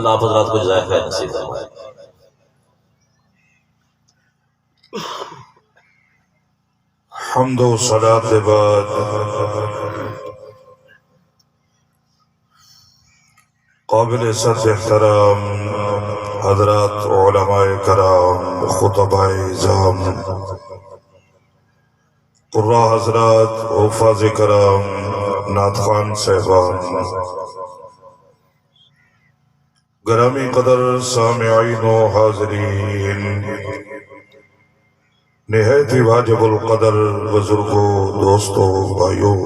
اللہ آپ حضرات کو جزائے خیر نصیب فرمائے۔ حمد و صلاۃ کے بعد قابل عزت احترام حضرات علماء کرام، خطباء اعظام، قراء حضرات، حفاظ کرام، نعت خوان صاحبان، گرامی قدر سامعین و حاضرین، نہایت ہی واجب القدر بزرگوں، دوستوں، بھائیوں،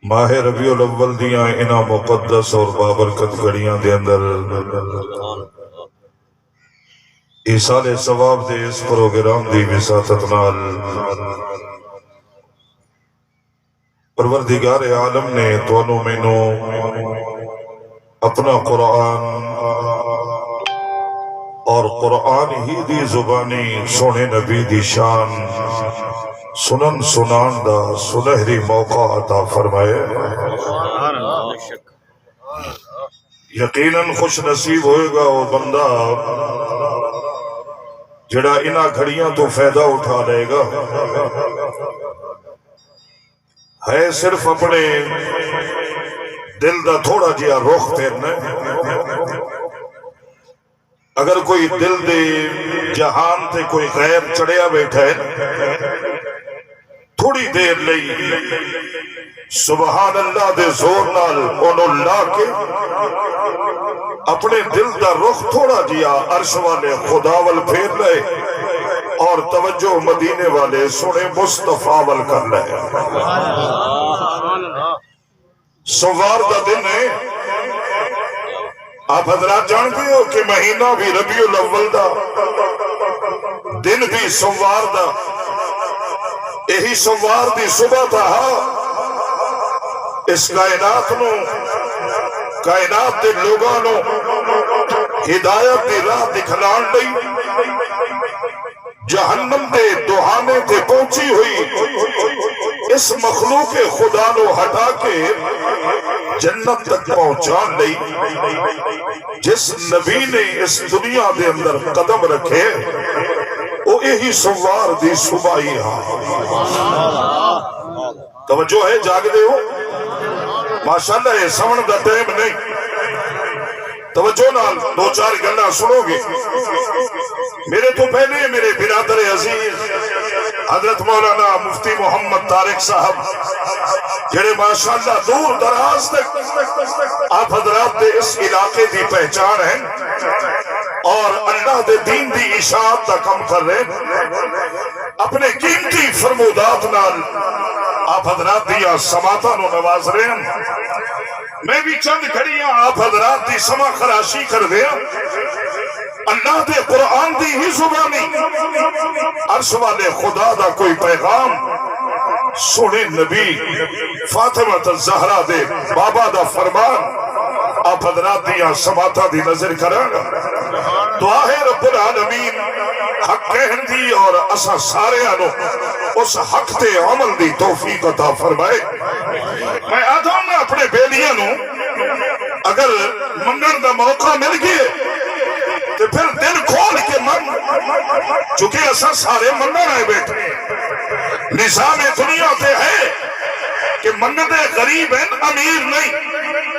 ماہ ربیع الاول دیاں انہاں مقدس اور بابرکت گھڑیاں دے اندر ایصال ثواب دے اس پروگرام دی وساطت نال پروردگار عالم نے تونوں مینوں اپنا قرآن اور قرآن ہی دی زبانی سونے نبی دی شان سنن سنان دا سنہری موقع عطا فرمائے۔ یقیناً خوش نصیب ہوئے گا وہ بندہ جڑا انہاں گھڑیاں تو فائدہ اٹھا لے گا، ہے صرف اپنے دل دا تھوڑا جیا رخ پھیرنا۔ اگر کوئی دل دے جہان تے کوئی غیر چڑھیا بیٹھا ہے، تھوڑی دیر لئی سبحان اللہ دے زور نال انہوں لا کے اپنے دل دا رخ تھوڑا جیا عرش والے خدا وال پھیر لے اور توجہ مدینے والے سنے مصطفیٰ وال کر لے۔ سوار دا دن ہے، آپ حضرات جانتے ہو کہ مہینہ بھی ربیع الاول دا، دن بھی سوار دا، یہی سوار دی صبح تھا۔ اس کائنات نو، کائنات دے لوگاں نو ہدایت دی راہ دکھلان لئی جہنم دے دہانے تے پہنچی ہوئی اس مخلوق خدا نو ہٹا کے جنت تک پہنچان لئی جس نبی نے اس دنیا دے اندر قدم رکھے وہ یہی سوار دی صبح ہی ہاں۔ توجہ ہے، جاگ دے ہو ماشاءاللہ، یہ سمن دا ٹائم نہیں۔ توجہ نال دو چار گلنا سنو گے۔ میرے تو پہلے میرے برادر عزیز حضرت مولانا مفتی محمد طارق صاحب جڑے ماشاءاللہ دور دراز تک آپ حضرات دے اس علاقے دی پہچان ہیں اور اللہ دے دین دی اشاعت دا کم کر رہے ہیں، اپنے قیمتی فرمودات نال آپ حضرات دیا سماعتاں نو نواز رہے ہیں۔ میں بھی چند گھڑیاں آپ حضرات دی سما خراشی کر دیا۔ اللہ دے قرآن دی ہی زبانی عرش والے خدا دا کوئی پیغام سونے نبی فاطمہ الزہرا دے بابا دا فرمان آپ حضرات دیا سماعتاں دی نظر کریں۔ دعا ہے رب العالمین حق کہن دی اور اسا سارے آنو اس حق تے عمل دی توفیق عطا فرمائے۔ میں آدھا ہوں اپنے بیلیاں نو اگر منگن دا موقع مل گئے تو پھر دل کھول کے من، چونکہ اسا سارے منگن آئے بیٹھے، نظام دنیا تے ہے کہ منگدے غریب ہیں، امیر نہیں۔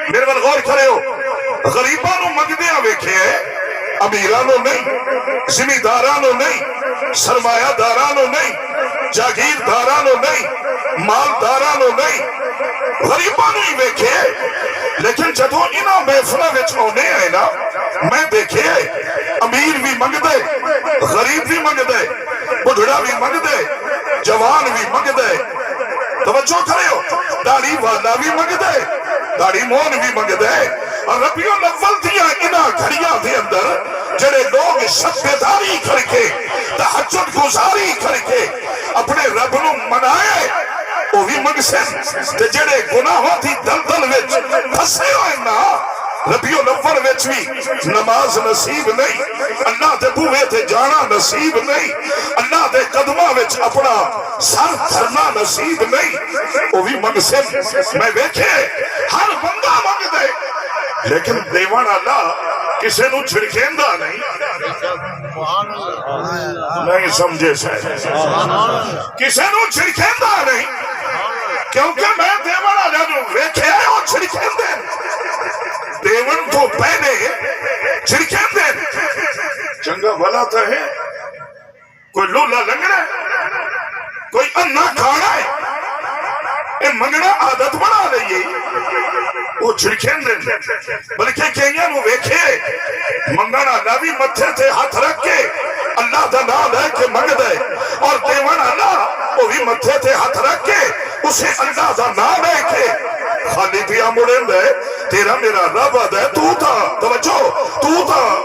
میرے بل غور کرے ہو، غریبانو منگدے آویکھے ہیں، امیرانو نہیں، زمیندارانو نہیں، سرمایہ دارانو نہیں، جاگیر دارانو نہیں، مالدارانو نہیں، غریبانو ہی ویکھے۔ لیکن جدو انہاں محفلہ وچ ہونے آئے نا، میں دیکھے امیر بھی منگ دے، غریب بھی منگ دے، بڑھڑا بھی منگ دے، جوان بھی منگ دے۔ توجہ کرے ہو، داڑھی والا بھی منگ دے، داڑھی مون بھی منگ دے۔ اور ربیع الاول دیا انہاں گھڑیاں دے اندر جڑے لوگ شب بیداری کر کے تہجد گزاری کر کے اپنے رب نو منائے وہ بھی منگ سے، تے جڑے گناہوں دی دلدل وچ پھسے ہوئے نا ربیع الاول وچ بھی نماز نصیب نہیں، اللہ دے بوئے تے جانا نصیب نہیں، اللہ دے قدمہ وچ اپنا سر دھرنا نصیب نہیں، وہ بھی منگ سے۔ میں ویکھے ہر بندہ منگ دے لیکن دیوان اللہ کسے نو چھڑکیندہ نہیں نہیں سمجھے شاید کسے نو چھڑکیندہ نہیں کیونکہ میں دیوان اللہ نو ویکھے آئے اور چھڑکیندے دیوان تو پہلے چھڑکیندے چنگا بھلا تھا ہے کوئی لولا لنگڑا ہے کوئی انہ کھانا ہے اے منگنا عادت بنا رہی ہے وہ چھڑکیں دیں بلکہ کہیاں نو ویکھے منگنا نبی متھے تھے ہاتھ رکھ کے اللہ دا نام ہے کہ منگ دے اور دیوان اللہ وہ بھی متھے تھے ہاتھ رکھ کے اسے اللہ دا نام ہے کہ خالی پیا مڑیں دے تیرا میرا رب ہے تو تھا توجہ تو تھا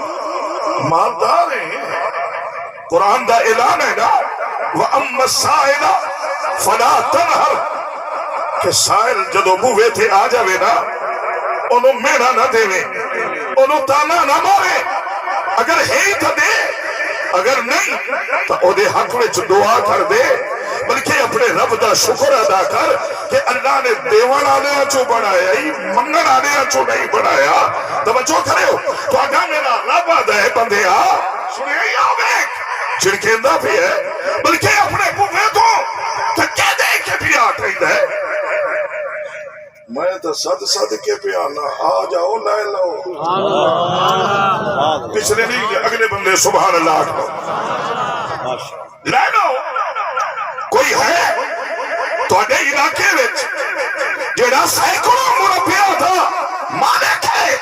مالدار ہیں قرآن دا اعلان ہے نا وَأَمَّا السَّائِلَ فَلَا تَنْهَرْ کہ سائل جدو بوے تھے آ جاوے نا انہوں میڑا نہ دے میں انہوں تانا نہ مارے اگر ہے ہی تھا دے اگر نہیں تو او دے حق میں دعا کر دے بلکہ اپنے رب دا شکر ادا کر کہ اللہ نے دیوان آنے چو بڑھایا ہی منگن آنے چو نہیں بڑھایا توجہ کرے ہو تو اگر میرا رب آدھا ہے بندے سنے ہی آویک چھڑکیندہ بھی ہے بلکہ اپنے بوے تو تکے دے کے بھی آٹھائی دے میں تو صد کے پیانا آ جاؤ لائے لو پچھلے نہیں اگلے بندے سبحان اللہ آٹھو لائے لو کوئی ہے تو اڈے علاقے وچ جیڑا سینکڑوں مربیہ تھا مالک ہے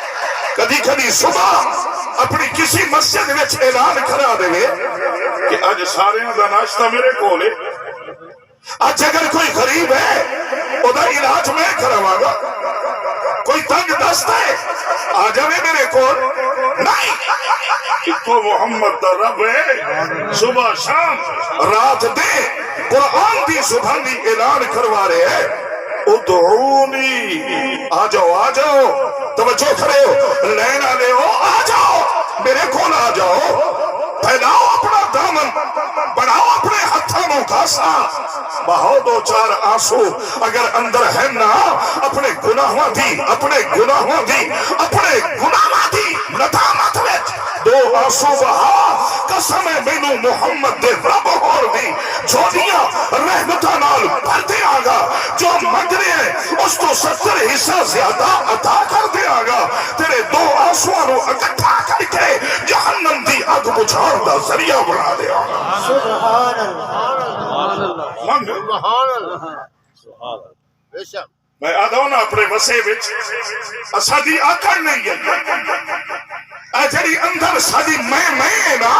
کدی کدی صبح اپنی کسی مسجد وچ اعلان کرا دے کہ آج سارے دا ناشتہ میرے کولے آج اگر کوئی غریب ہے او دا علاج میں کروا گا کوئی تنگ دست ہے آ جاوے میرے کول نہیں تو محمد دا رب ہے صبح شام رات دے قرآن دی صبح دی اعلان کروا رہے ہیں ادعونی آ جاؤ توجہ کرے ہو لینا لے ہو آ جاؤ میرے کول آ جاؤ پھیلاؤ اپنا دامن بڑھاؤ اپنے ہتھانوں کا ساتھ بہاؤ دو چار آنسو اگر اندر ہے نا اپنے گناہوں دی اپنے گناہوں دی ندامت وچ دو آنسو بہا قسم مینو محمد دے رب اور دی جھولیاں رحمتہ نال بھر دے آگا جو منگ رہے ہیں اس تو 70 حصہ زیادہ عطا کر دے آگا تیرے دو آنسووں نو اکٹھا کر کے جہنم دی اگ بجھاؤ دا ذریعہ بنا دے آگا سبحان اللہ سبحان اللہ میں آدھا ہوں نا اپنے وسے بچ اسادی آکڑ نہیں ہے اجڑی اندر سادی میں نا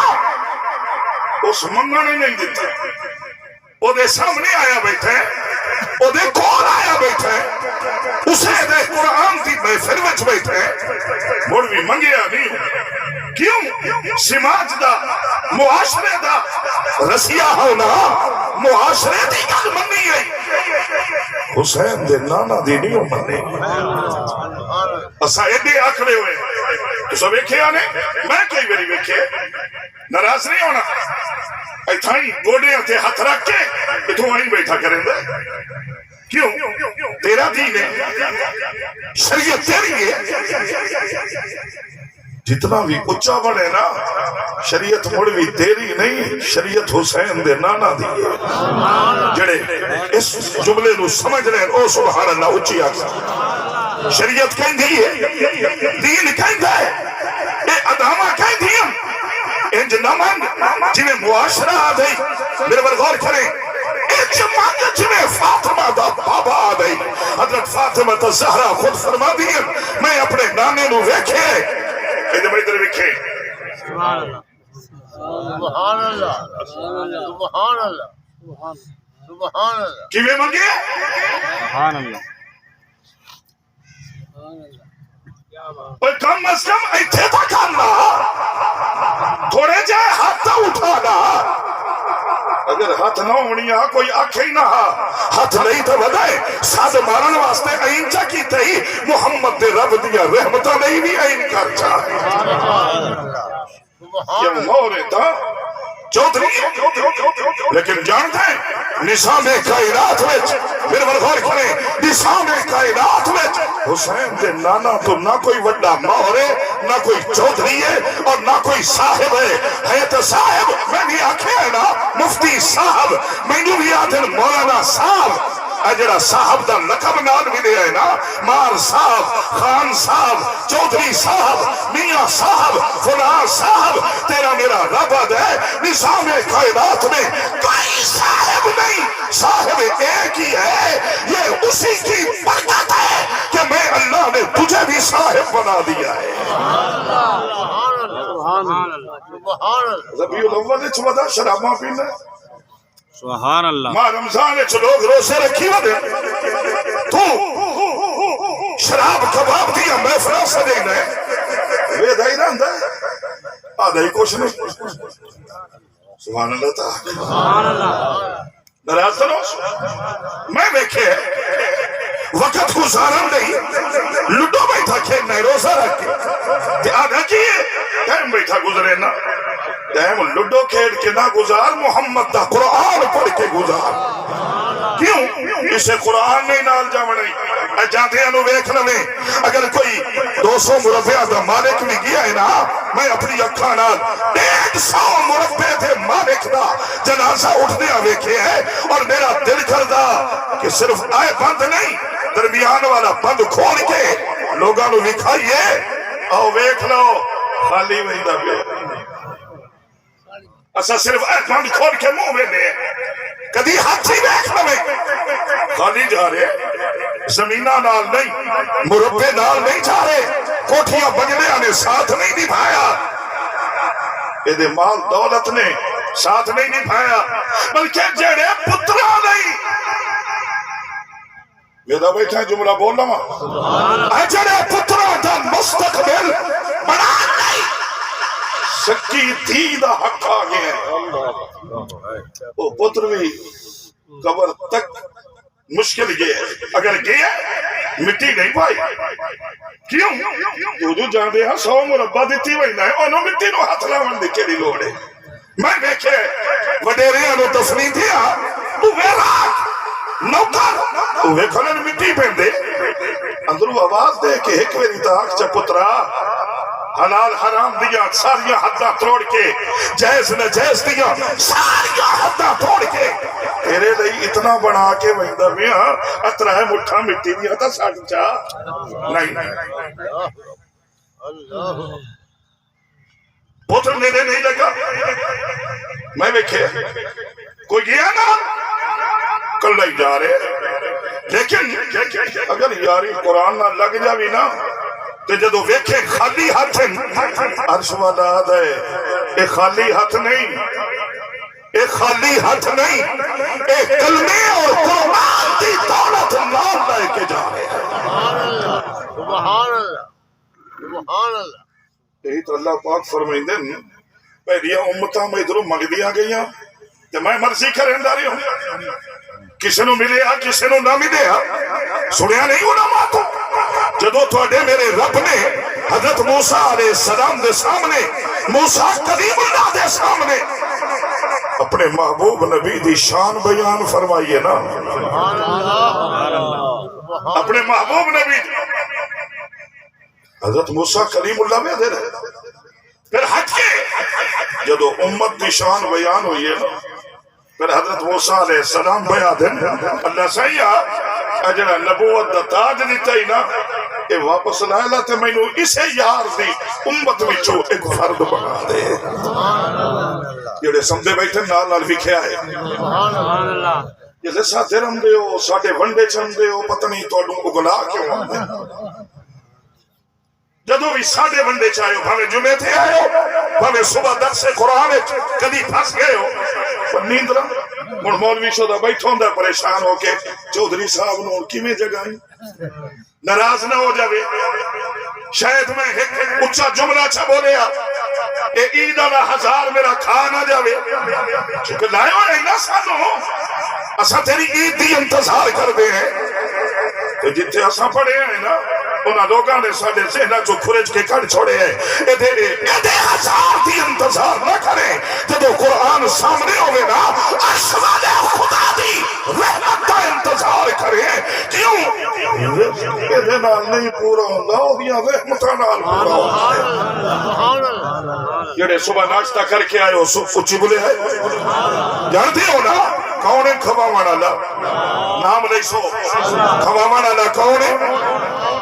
اس منگنے نہیں دیتا او دے سامنے آیا بیٹھے او دے کول آیا بیٹھے اسے دے قرآن دی محفل وچ بیٹھے مڑ بھی منگیا نہیں کیوں سماج دا معاشرے دا رسیہ ہونا معاشرے دی گل مننی ہے حسین دے نانا دی نہیں مننی اسا ایڈے آکھڑے ہوئے تو سب ویکھے آنے میں کئی باری ویکھے ناراض نہیں ہونا ایتھائی گوڑے ہتھے ہاتھ رکھ کے تو وہیں بیٹھا کریں دے کیوں تیرا دین ہے شریعت تیری ہے جتنا بھی اچھا بڑھے نا شریعت مڑ بھی تیری نہیں شریعت حسین دے نانا دی ہے جڑے اس جملے نو سمجھ رہے او سبحان اللہ اچھی آگا شریعت کہیں دی ہے دین کہیں دا ہے اے ادامہ کہیں دی ہے انج نمان جنہیں معاشرہ آ گئی میرے پر غور کریں انج مان جنہیں فاطمہ دا بابا آ گئی حضرت فاطمہ زہرا خود فرما دی میں اپنے نانے نو ویکھے ادھر ویکھے سبحان اللہ سبحان اللہ سبحان اللہ کیویں منگے سبحان اللہ پر کم از کم ایتھے تا کرنا تھوڑے جائے ہاتھ اٹھانا اگر ہاتھ نہ ہونیا کوئی آنکھیں نہ ہاتھ نہیں تو بدائے ساتھ مارن واسطے این چا کی تہی محمد دے رب دیا رحمتہ نہیں بھی این کر چاہے یہ مورے تا چودھری لیکن جانتے ہیں نظام کائنات وچ میرے ول غور کریں نظام کائنات وچ حسین دے نانا تو نہ کوئی وڈا ماہر ہے نہ کوئی چودھری ہے اور نہ کوئی صاحب ہے تو صاحب میں بھی آکھیا ہے نا مفتی صاحب مینوں بھی آدھن مولانا صاحب اجڑا صاحب دا لقب نال بھی دے ہے نا مار صاحب خان صاحب چودھری صاحب میاں صاحب فلاں صاحب تیرا میرا رب ہے نظام کائنات میں کوئی صاحب نہیں صاحب ایک ہی ہے یہ اسی کی برکت ہے کہ میں اللہ نے تجھے بھی صاحب بنا دیا ہے ربیع الاول چودا شراباں پینا سبحان اللہ ماں رمضان لوگ روزے رکھی ودے تو شراب کباب دیا محفلہ سجینا ہے وے دائی رہندا ہے آدھائی کچھ نہیں سبحان اللہ تعالی سبحان اللہ ناراض نہ ہو میں دیکھے وقت گزارن نہیں لڈو بیٹھا کھیلنا ہے روزہ رکھ کے آدھا کیے ٹائم بیٹھا گزرے نا ٹائم لڈو کھیل کے نہ گزار محمد دا قرآن پڑھ کے گزار کیوں اسے قرآن نہیں نال جامنے جاتے انو ویکھ لویں اگر کوئی 200 مربع دا مالک بھی گیا ہے نا میں اپنی اکھاں نال 150 مربع دے مالک دا جنازہ اٹھدے ویکھے ہے اور میرا دل کردا کہ صرف آئے بند نہیں درمیان والا بند کھول کے لوگاں نو وکھائیے او ویکھ لو خالی ویندا پیا اسا صرف اے بند کھول کے منہ ویندے کدی ہاتھی ویکھ لویں خالی جا رہے زمینہ نال نہیں مربع نال نہیں جا رہے کوٹھیاں بنگلیاں نے ساتھ نہیں نبھایا یہ مال دولت نے ساتھ نہیں نبھایا بلکہ جڑے پترا نہیں یہ بیٹھا جملہ بول رہا ہوں جڑے پترا دا مستقبل بڑا نہیں سکی تھی دا حق آ گئے وہ پتر بھی قبر تک مشکل گئے اگر گئے مٹی نہیں پائی کیوں جو جاندے ہیں 100 مربع دیتی وینا ہے انہوں مٹی نو ہاتھ لاون دی کیڑی لوڑ ہے میں دیکھے وڈیریاں نو دفنی دیا اوے راک نوکر اوے کھلن مٹی پیندے اندروں آواز دے کہ ایک ویری تاک چا پترا حلال حرام دیا ساریاں حداں توڑ کے جائز نجائز دیا ساریاں حداں توڑ کے تیرے لئی اتنا بنا کے ویندا میاں اترا ہے مٹھا مٹی دیا تا ساڈ چا نہیں پتر میرے نہیں لگا میں ویکھے کوئی گیا نا کل نہیں جا رہے لیکن اگر یاری قرآن نہ لگ جاوی نا تو جدو ویکھے خالی ہاتھ عرش والا آدھا ہے اے خالی ہاتھ نہیں اے خالی ہاتھ نہیں اے کلمے اور قرآن دی دولت نام لائے کے جا رہے ہیں سبحان اللہ سبحان اللہ یہی تو اللہ پاک فرمائندے پہلیا امتاں میں ادھروں منگ دیا گئیاں تو میں مرضی کرنداری ہوں کسی نو ملے کسی نو نہ ملے سنیا نہیں علماء تو جدو تواڈے میرے رب نے حضرت موسیٰ علیہ السلام دے سامنے موسیٰ کلیم اللہ دے سامنے اپنے محبوب نبی دی شان بیان فرمائیے نا اپنے محبوب نبی حضرت موسیٰ کلیم اللہ میں دے رہے پھر ہٹ کے جدو امت دی شان بیان ہوئی ہے نا پھر حضرت موسیٰ علیہ السلام بیان دیں اللہ سیاح اجڑا نبوت دا تاج دیتا ہی نا اے واپس لائے لاتے میں نو اسے یار دی امت وچوں ایک فرد بنا دے جڑے سمدے بیٹھے نال نال وکھیا ہے سبحان اللہ جیسے ساتھے رم دے ہو ساڑھے ونڈے چم دے ہو پتہ نہیں تو اڈوں اگلا کیوں آن دے جدو بھی ساڑھے ونڈے چاہے ہو بھاوے جمعے تھے آئے ہو بھاوے صبح درس قرآن کدی پھنس گئے ہو پر نیند رہا مڑ مولوی شدہ بیٹھوں دا پریشان ہو کے چودھری صاحب نو کی میں جگائیں ناراض نہ ہو جاوے شاید میں ایک اچھا جملہ چھا بولے اے عید اللہ 1000 میرا کھا نہ جاوے چونکہ لائے ہو رہی نا سانو اسا تیری عید دی انتظار کر دے ہیں تو جتے اسا پڑے ہیں نا انہاں لوگاں نے ساڈے ذہناں چوں کھرج کے کڈ چھوڑے ہیں ایدے ہزار دی انتظار نہ کریں جدو قرآن سامنے ہوئے نا عرش والے خدا دی رحمت کا انتظار کریں کیوں ایدے نال نہیں پورا ہوندا اوہدیاں رحمتاں نال پورا ہوندا جڑے صبح ناشتہ کر کے آئے ہو اچھی بولے ہے جانتے ہو نا کون ہے کھواوان والا نام نہیں سو کھواوان والا کون ہے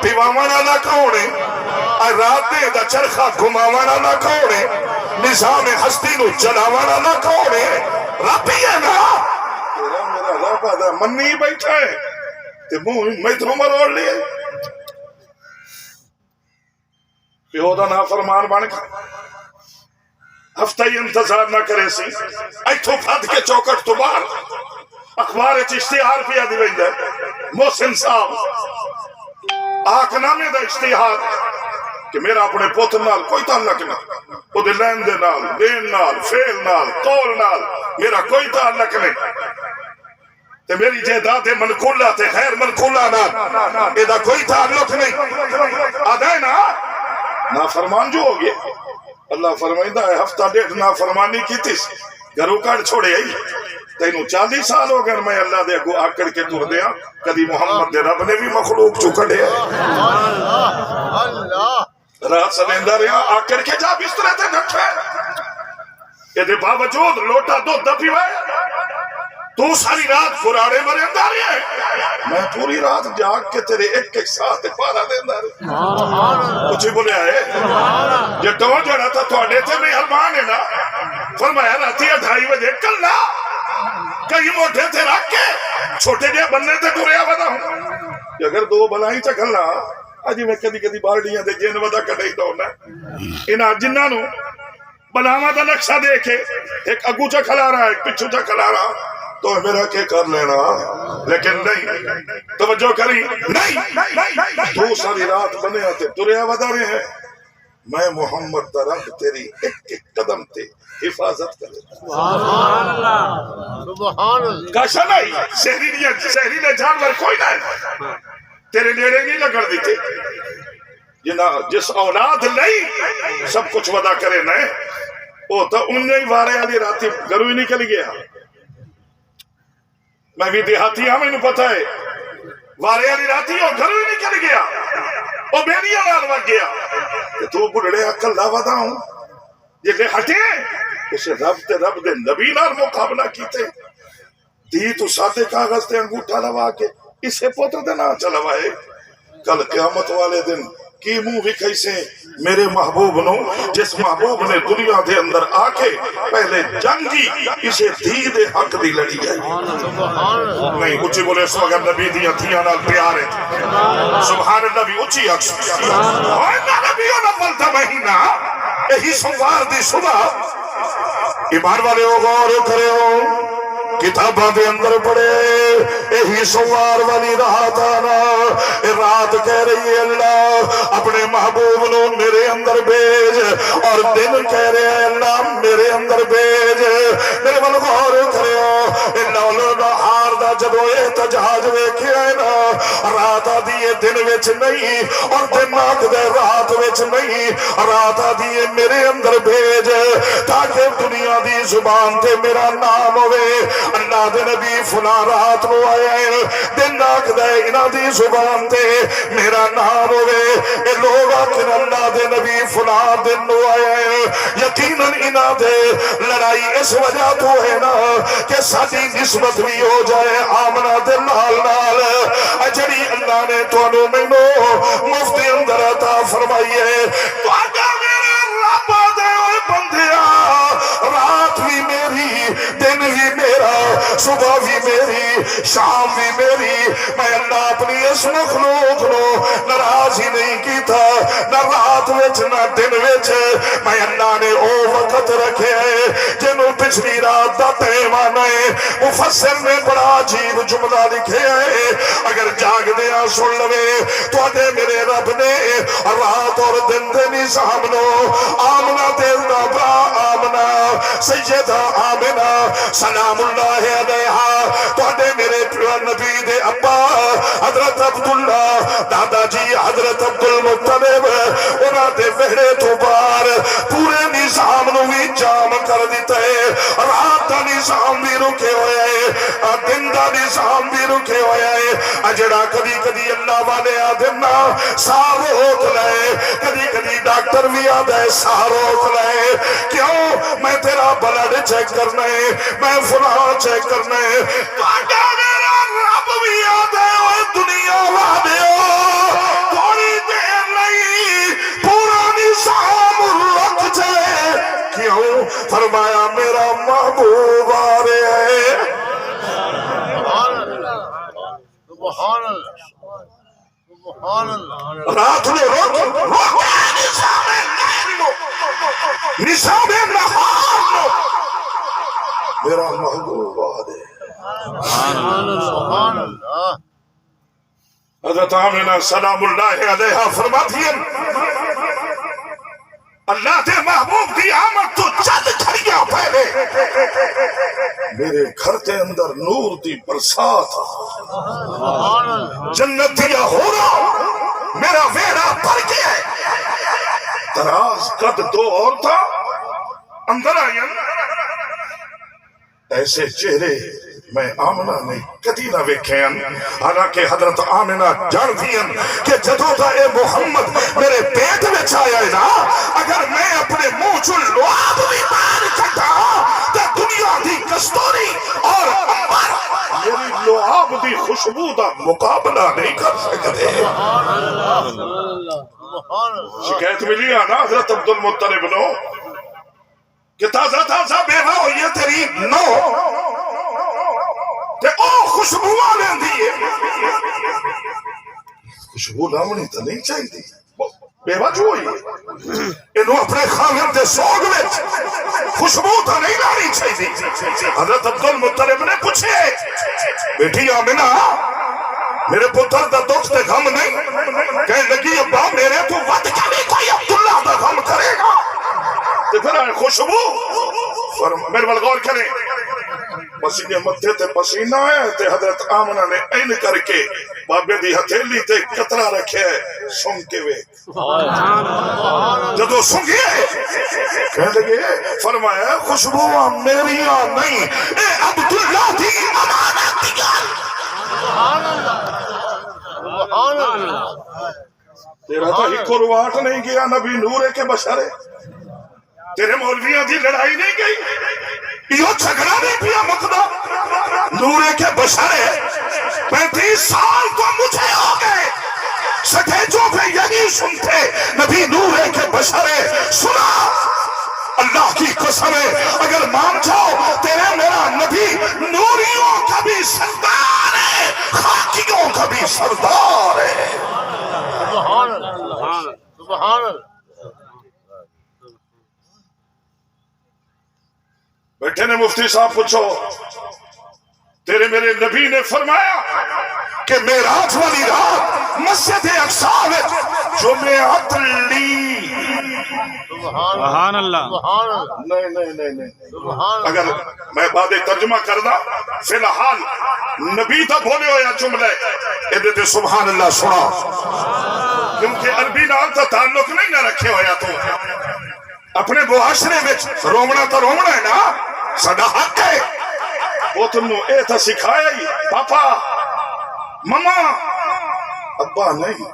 پیواوان والا کون ہے رات دے دا چرخا گھماوان والا کون ہے نظام ہستی نو چلاوان والا کون ہے رب ہی ہے نا میرا رب ہے منی بیٹھا ہے تے منہ میں تو مروڑ لیے پیو دا نافرمان بن کے ہفتہ ہی انتظار نہ کرے سی ایتھو پھد کے چوکٹ تو باہر اخبار اشتہار پیا دی ویندا محسن صاحب آکھ نامے دا اشتہار کہ میرا اپنے پوتر نال کوئی تعلق نہ او دے لین دے نال دین نال فیل نال تول نال میرا کوئی تعلق نہیں تے میری جائیداد منقولہ تے خیر منقولہ نال ادا کوئی تعلق نہیں آدھے نا نافرمان جو ہو گئے اللہ فرمائندہ ہے ہفتہ ڈیڑھ نافرمانی کی تیس گھروں کاڑ چھوڑے آئی تینوں 40 سال ہو گئے میں اللہ دے کو آکڑ کے تور دیا کدی محمد دے رب نے بھی مخلوق چکڑے رات سلیندہ رہا آکڑ کے جا بسترے تے ڈھٹھے یہ دے باوجود لوٹا دو دپی ہوئے تو ساری رات قرآنے مرندہ رہی ہے میں پوری رات جاگ کے تیرے ایک ایک ساتھ پارا دیندہ رہی کچھ ہی بولے آئے یہ ٹو جڑا تھا تو آنے تھے میں حرمان ہے نا فرمایا راتی 2:30 بجے کلّا کئی موٹے تھے رکھ کے چھوٹے جے بننے تھے ٹوریا ودا ہوں کہ اگر دو بلائیں چکھلنا آجی میں کدی کدی باردیاں دے جین ودا کٹائی دونا انہاں جنہاں نو بلاما دا نقشہ دیکھے ایک اگو چکھلا رہا ایک پچھو چکھلا رہا تو میرا کیا کر لینا لیکن نہیں توجہ کری نہیں تو ساری رات بنے آتے تریا ودا رہے ہیں میں محمد دا رب تیری ایک ایک قدم تے حفاظت کرے سبحان اللہ سبحان اللہ کاشا نہیں شہری نے جانور کوئی نہیں تیرے نیڑے نہیں لگڑ دیتے جس اولاد نہیں سب کچھ ودا کرے نہیں وہ تو انہیں ہی وارے آلی راتی گھروں ہی نکل گیا میں بھی دیہاتی ہاں میں پتہ ہے وارے علی راتی اور گھروں ہی نکل گیا اور بیڑیاں نال وگ گیا کہ تو بڑھڑے عقل لا ودا ہوں یہ کہ ہٹے اسے رب دے نبی نال مقابلہ کیتے دی تو ساتھے کاغذ تے انگوٹھا لوا کے اسے پوتر دے نہ چلوائے کل قیامت والے دن کی منہ وکھائی سے میرے محبوب نو جس محبوب نے دنیا دے اندر آکے پہلے جنگی اسے دھی دے حق دی لڑی ہے نہیں اچھی بولے سو اگر نبی دیاں تھیاں نال پیارے سبحان اللہ بھی اچھی حق وَإِنَّ نَبِيُّ نَفَلْتَ مَحِنَا یہی سوار دی صبح ایمان والے ہو غور کرے ہو کتابہ دے اندر پڑے یہی سوار والی رات آنا رات کہہ رہی ہے اللہ اپنے محبوب نو میرے اندر بھیج اور دن کہہ رہے ہیں اللہ میرے اندر بھیج میرے من غور کرے اللہ ہار دا جدو احتجاج ویکھے آئے نا رات آدھی دن وچ نہیں اور دن آکھ دے رات وچ نہیں رات آدھی میرے اندر بھیج تاکہ دنیا دی زبان تے میرا نام ہوئے اللہ دے نبی فلاں رات نو آئے دن آکھ دے انہاں دی زبان تے میرا نام ہوئے اے لوگ آکھن اللہ دے نبی فلاں دن نو آئے یقیناً انہاں دے لڑائی اس وجہ تو ہے نا کہ ساری نسبت بھی ہو جائے آمنہ دے نال نال جڑی اللہ نے تو انہوں میں نو مفت اندر عطا فرمائی ہے تو آگا میرے رب دے ہوئے بندیا رات بھی میری دن بھی میرا صبح بھی میری شام بھی میری میں اللہ اپنی اس مخلوق نو ناراض ہی نہیں کیتا نہ رات وچ نہ دن وچ میں اللہ نے او وقت رکھے جنوں پچھلی رات دا ٹائم ہے مفسر نے بڑا عجیب جملہ لکھے ہے اگر جاگ دیا سن لوے تو آدھے میرے رب نے رات اور دن دے نظام نو آمنہ دل دا برا آمنہ سیدہ آمنہ سلام اللہ علیہا تو آدھے میرے نبی دے ابا حضرت عبداللہ دادا جی حضرت عبدالمطلب انہاں دے وہڑے تو بار پورے نظام نو بھی جام کر دیتا ہے رات دا نظام بھی رکے ہوئے ہیں دن دا نظام بھی رکے ہوئے ہیں اجڑا کدی کدی اللہ والے آدھنا ساہ روک لائے کدی کدی ڈاکٹر بھی آدھے ساہ روک لائے کیوں میں تیرا بلڈ چیک کرنا ہے میں فلاں چیک کرنا ہے کاٹا میرا رب بھی آدھے ہوئے دنیا والے ہو تھوڑی دیر نہیں پورا نظام رکھ جائے کیوں فرمایا میرا محبوب آ رہے ہے سبحان اللہ سبحان اللہ رات نے روک نظام نہار نو میرا محبوب آ رہے سبحان اللہ حضرت آمنہ سلام اللہ علیہا فرماتی ہیں اللہ دے محبوب دی آمد تو چند کھڑیاں پہلے میرے گھر کے اندر نور دی برسات جنت دیا ہو رہا میرا ویڑا پر گیا دراز قد دو اور تھا اندر آئین ایسے چہرے میں آمنہ نے کدی نہ ویکھیں حالانکہ حضرت آمنہ جان دین کہ جدو دا اے محمد میرے پیٹ میں چھایا ہے نا اگر میں اپنے منہ چل لعاب بھی مار کٹا تو دنیا دی کستوری اور امبر میری لعاب دی خوشبو دا مقابلہ نہیں کر سکتے شکایت ملی ہے نا حضرت عبدالمطلب نو کہ تازہ تازہ بیوہ ہوئی ہے تیری نو تے او خوشبو آلیں دیئے خوشبو لامنی تو نہیں چاہی دی بیوہ جو ہوئی ہے انہوں اپنے خامن دے سوگ میں خوشبو تو نہیں لانی چاہی دی حضرت عبدالمطلب نے پوچھے بیٹی آمنہ میرے پتر دا دکھ تے غم نہیں کہنے لگی ابا میرے تو ود کبھی کوئی عبداللہ دا غم کرے گا تے پھر آئے خوشبو میرے بل غور کریں پسینے مدھے تے پسینہ ہے تے حضرت آمنہ نے این کر کے بابے دی ہتھیلی تے قطرہ رکھے سن کے وے جدو سن گئے کہنے لگے فرمایا خوشبو میری نہیں اے عبداللہ دی امانت دیگر سبحان اللہ سبحان اللہ تیرا تو ہی قرواٹ نہیں گیا نبی نورے کے بشرے تیرے مولویاں دی لڑائی نہیں گئی یہ جھگڑا نہیں پیا مقدہ نورے کے بشرے 35 سال تو مجھے ہو گئے سٹیجوں پہ یہی سنتے نبی نورے کے بشرے سنا اللہ کی قسم ہے اگر مان جاؤ تیرے میرا نبی نوریوں کا بھی سردار ہے خاکیوں کا بھی سردار ہے سبحان اللہ سبحان اللہ بیٹھے نے مفتی صاحب پوچھو تیرے میرے نبی نے فرمایا کہ معراج والی رات مسجد اقصی میں جمعۃ لی سبحان اللہ سبحان اللہ نہیں سبحان اگر میں بعد ترجمہ کردا فی الحال نبی تھا بولے ہویا جملے ادھے تے سبحان اللہ سنا کیونکہ عربی نال تا تعلق نہیں نہ رکھے ہویا تو اپنے معاشرے میں رومنا تو رومنا ہے نا سدا حق ہے وہ تم نے اے تھا سکھایا ہی پاپا مما ابا نہیں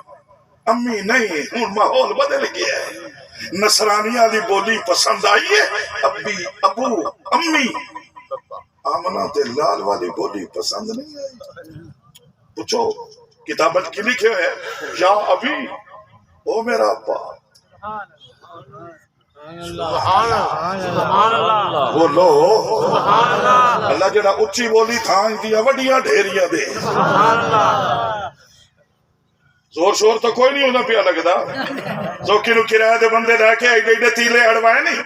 امی نہیں ہوں ماحول بدل گیا ہے نصرانی والی بولی پسند آئی ہے ابی ابو امی آمنہ تے لال والی بولی پسند نہیں آئی پوچھو کتابت کی لکھے ہے یا ابھی او میرا ابا بولو اللہ جڑا اچھی بولی تھان دیا وڈیاں ڈھیریاں دے زور شور تو کوئی نہیں ہونا پیا لگتا زوکی نو کرایہ دے بندے لے کے ایڈے ایڈے تیلے اڑوائے نہیں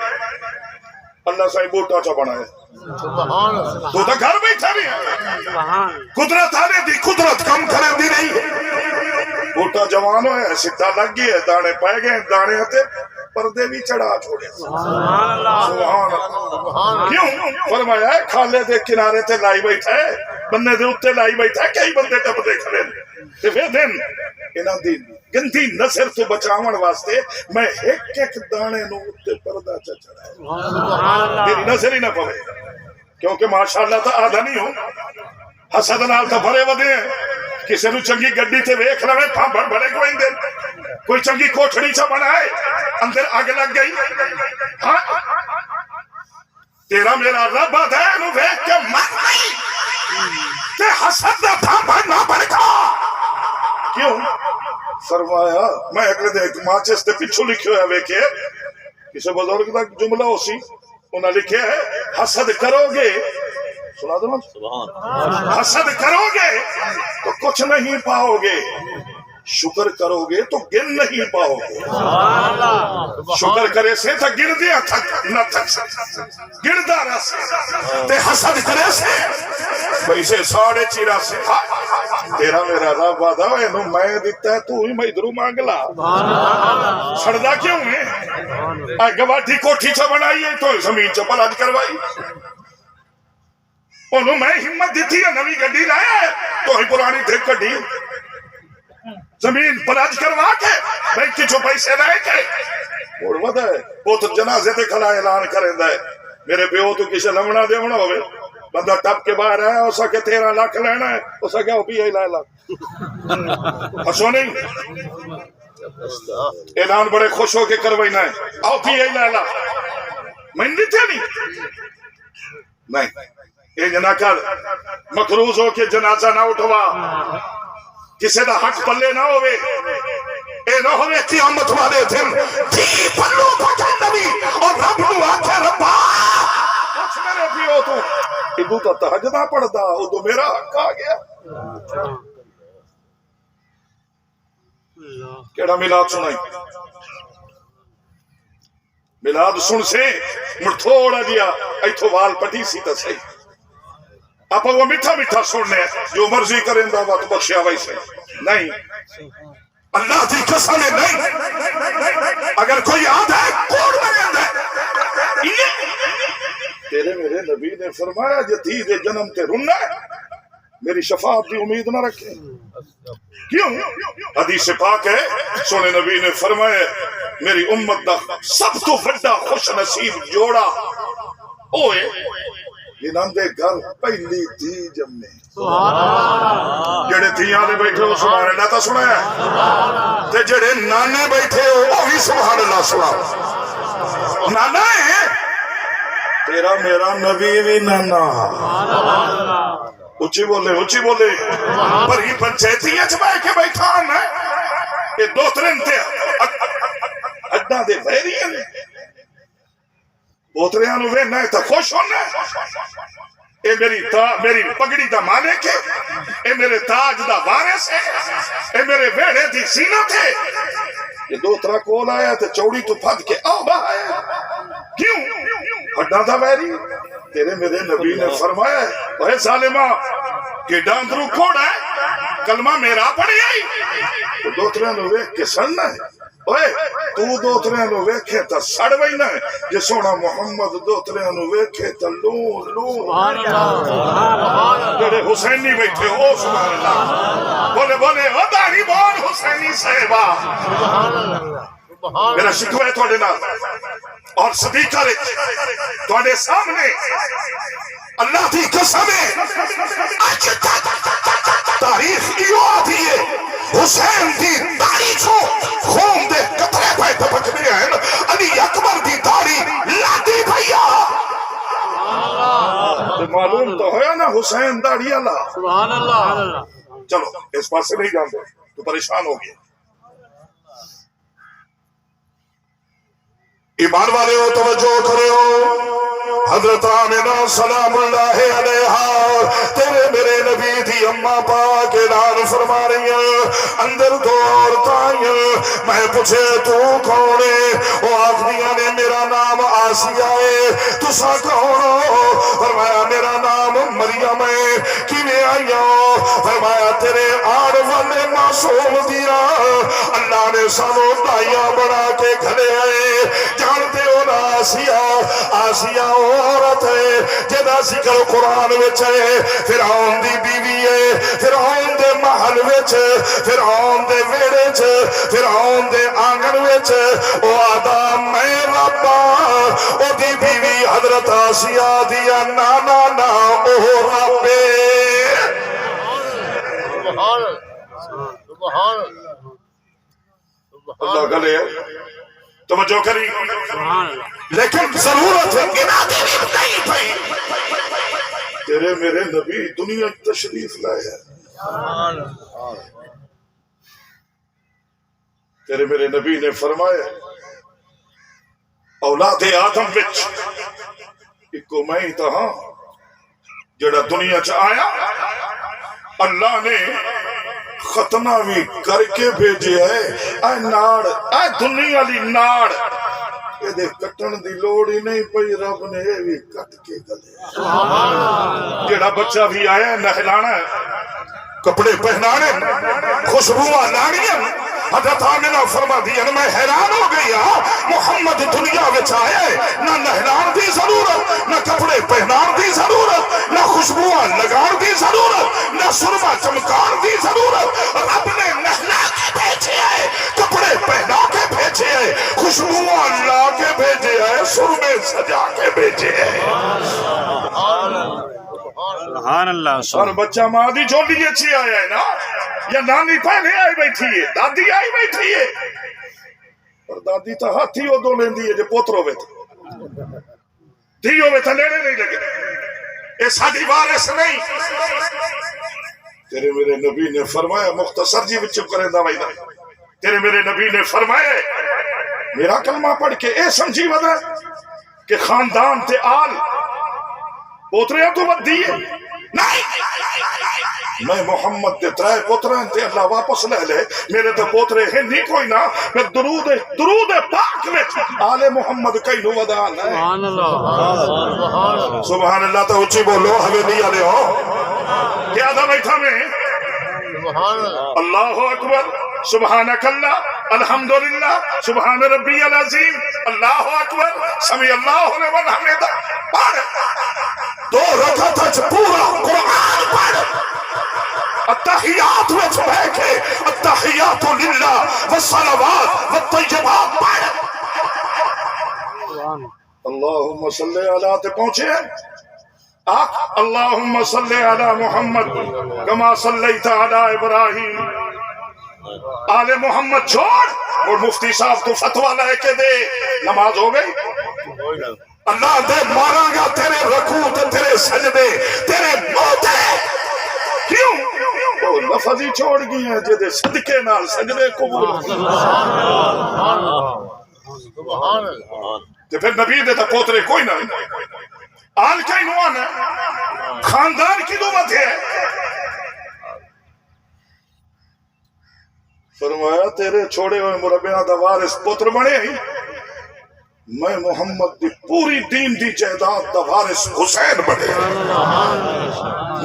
اللہ سائیں بوٹا چا بنا ہے سبحان اللہ تو گھر بیٹھا بھی ہے قدرت آنے دی قدرت کم کرے دی نہیں بوٹا جوان ہوئے سٹا لگ گئی ہے دانے پائے گئے دانے آتے پردے بھی چڑھا چھوڑے سبحان اللہ کیوں فرمایا ہے کھالے دے کنارے تے لائی بیٹھا ہے بندے دے اتے لائی بیٹھا ہے کئی بندے ٹپ دے کھڑے تے پھر دن انہاں دی گندی نظر تو بچاون واسطے میں ایک ایک دانے نو اتے پردہ چڑھایا میری نظر ہی نہ پوے کیونکہ ماشاءاللہ تا آدھا نہیں ہوں حسد نال تا بھرے ودے ہیں کسی نو چنگی گڈی تے ویکھ لوے پھامبڑ بڑے کوئی دے کوئی چنگی کوٹھڑی چا بنائے اندر آگ لگ گئی ہاں تیرا میرا رب ہے نو ویکھ کے مر نہیں تے حسد دا پھامبڑ نہ بڑھا کیوں فرمایا میں اگلے دن ماچس تے پیچھے لکھے ہوئے ویکھے کسی بزرگ دا جملہ ہو سی انہاں لکھے ہے حسد کرو گے سنا دو نا حسد کرو گے تو کچھ نہیں پاؤ گے شکر کرو گے تو گن نہیں پاؤ گے شکر کرے سے تھا گر دیا تھک نہ تھک گردہ رس تے حسد کرے سے پیسے ساڑھے چیرہ سے تیرا میرا رب وعدہ ہے نو میں دیتا ہے تو ہی میں ادھروں مانگلا سڑدہ کیوں ہے گواٹھی کوٹھی چا بنائی ہے تو زمین چا پلاج کروائی انہوں میں ہمت دیتی ہے نوی گڈی لایا ہے تو ہی پرانی دھک کڈی زمین پلاج کروا کے بینک کی جو پیسے لائے کے اور ودا ہے وہ تو جنازے تے کھلا اعلان کریں دے میرے پیو تو کسی لمنا دے ہونا ہوئے بندہ ٹپ کے باہر آیا اسا کے 13 لاکھ لینا ہے اسا کیا ہو پی لائے لاکھ ہسو نہیں اعلان بڑے خوش ہو کے کروائنا ہے آؤ پی لائے لاکھ میں دیتے نہیں یہ جنا کر مقروض ہو کے جنازہ نہ اٹھوا کسی دا حق پلے نہ ہوئے اے نہ ہوئے قیامت والے دن تھی پلو پکے نبی اور رب نو آکھے ربا کچھ میرے پیو تو ادو تا تہجدہ پڑھدا ادو میرا حق آ گیا کیڑا میلاد سنائی میلاد سن سے مڑ تھوڑا دیا ایتھو وال پٹی سی تا صحیح آپ وہ میٹھا میٹھا سننے جو مرضی کریں دا بات بخشیا ویسے نہیں اللہ دی قسم نہیں اگر کوئی یاد ہے کوڑ لگے دے تیرے میرے نبی نے فرمایا جدید جنم تے رنہ میری شفاعت کی امید نہ رکھیں کیوں حدیث پاک ہے سونے نبی نے فرمایا میری امت دا سب تو بڑا خوش نصیب جوڑا اوئے انہاں دے گھر پہلی دھی جمنے جڑے دھیاں دے بیٹھے ہو سبحان اللہ تا سنا ہے تے جڑے نانے بیٹھے ہو وہ بھی سبحان اللہ سنا نانا ہے تیرا میرا نبی بھی نانا اچھی بولے پر ہی پنچیتیاں چبائے کے بیٹھا نا یہ دو ترین تے اڈا دے بھیری ہیں بوتریاں نو وے نہ تا خوش ہونا اے میری پگڑی دا مالک ہے اے میرے تاج دا وارث ہے اے میرے ویڑے دی زینت ہے یہ دو ترا کول آیا تے چوڑی تو پھد کے آ باہر کیوں ہڈا دا ویری تیرے میرے نبی نے فرمایا اے ظالمہ کہ ڈاندرو کوڑ ہے کلمہ میرا پڑی آئی تو دو ترا نو وے کے سڑنا ہے اوے تو دو ترے نو ویکھے تا سڑ وینا ہے جے سونا محمد دو ترے نو ویکھے تا لون سبحان اللہ جڑے حسینی بیٹھے ہو سبحان اللہ بولے او داڑھی بول حسینی صاحبہ سبحان اللہ میرا شکوہ ہے تھوڑے نال اور صدیقہ رے تھوڑے سامنے اللہ دی قسم ہے تاریخ ایو آدھی ہے حسین دی داڑھی چھو خون دے قطرے پہ دبک دے ہیں علی اکبر دی داڑھی لادی بھیا معلوم تو ہویا نا حسین داڑھی اللہ سبحان اللہ چلو اس پاس سے نہیں جان دے تو پریشان ہو گیا ایمان والے ہو توجہ کرے ہو حضرت آمنہ سلام اللہ علیہا تیرے میرے نبی دی اماں پاک اعلان فرما رہی ہیں اندر دو عورتیں میں پوچھے تو کون ہے وہ آخدیاں نے میرا نام آسیہ ہے تسا کون ہو فرمایا میرا نام مریم ہے کیویں آئی ہو فرمایا تیرے آڑ والے معصوم دیا اللہ نے سانو دائیاں بنا کے گھلے آئے جانتے ہو نا آسیہ عورت ہے جدا ذکر قرآن وچ ہے فرعون دی بیوی ہے فرعون دے محل وچ فرعون دے ویڑے چ فرعون دے آنگن وچ او آدم میں ربا او دی بیوی حضرت آسیہ دیا نانا نا او ربے اللہ گلے توجہ کری لیکن ضرورت ہے نہیں پئی تیرے میرے نبی دنیا تشریف لائے تیرے میرے نبی نے فرمایا اولاد آدم وچ اکو میں ہی تہاں جڑا دنیا چ آیا اللہ نے ختنہ بھی کر کے بھیجے ہے اے ناڑ اے دنیا لی ناڑ یہ دے کٹن دی لوڑ ہی نہیں پئی رب نے یہ بھی کٹ کے گلے جڑا بچہ بھی آیا نہلانا کپڑے پہنانے خوشبوواں لانیاں حضرت آمنہ فرما دیا میں حیران ہو گیا محمد دنیا وچ آئے نہ نہلان دی ضرورت نہ کپڑے پہنان دی ضرورت نہ خوشبوواں لگان دی ضرورت نہ سرما چمکان دی ضرورت رب نے نہلا کے بھیجے ہے کپڑے پہنا کے بھیجے ہے خوشبوواں لا کے بھیجے ہے سرمے سجا کے بھیجے ہے سبحان اللہ اور بچہ ماں دی جھولی اچھی آیا ہے نا یا نانی پہنے آئی بیٹھی ہے دادی آئی بیٹھی ہے اور دادی تو ہاتھی ہو دو لیندی ہے جو پوتر ہوئے تھے دھی ہوئے تھے لینے نہیں لگے اے ساڑھی وارث نہیں تیرے میرے نبی نے فرمایا مختصر جی وچ کریں دا بھائی تیرے میرے نبی نے فرمایا میرا کلمہ پڑھ کے اے سمجھی ودا کہ خاندان تے آل پوترے تو مت دیئے نہیں میں محمد دے ترائے پوترے تے اللہ واپس لے لے میرے تو پوترے ہیں نہیں کوئی نہ پھر درود پاک میں آل محمد کئی نو ودان ہے سبحان اللہ سبحان اللہ تو اچھی بولو ہمیں نہیں آلے ہو کیا تھا بیٹھا میں اللہ اکبر سبحانک اللہ الحمدللہ سبحان ربی العظیم اللہ اکبر سمی اللہ لمن حمدہ پڑھ دو رکعت پورا قرآن پڑھ التحیات وچ بیٹھے التحیات للہ والصلوات والطیبات پڑھ اللہم صلی اللہ تے پہنچے اللہم صلی علی محمد کما صلیت علی ابراہیم آل محمد چھوڑ اور مفتی صاحب تو فتوہ لے کے دے نماز ہو گئی اللہ دے مارا گا تیرے رکوع تے تیرے سجدے تیرے موتے کیوں وہ لفظ ہی چھوڑ گئی ہیں جدے صدقے نال سجدے قبول تے پھر نبی دے تا پوترے کوئی نہ آل کا عنوان ہے خاندان کی نوبت ہے فرمایا تیرے چھوڑے ہوئے مربیاں دا وارث پتر بنے ہی میں محمد دی پوری دین دی جائیداد دا وارث حسین بنے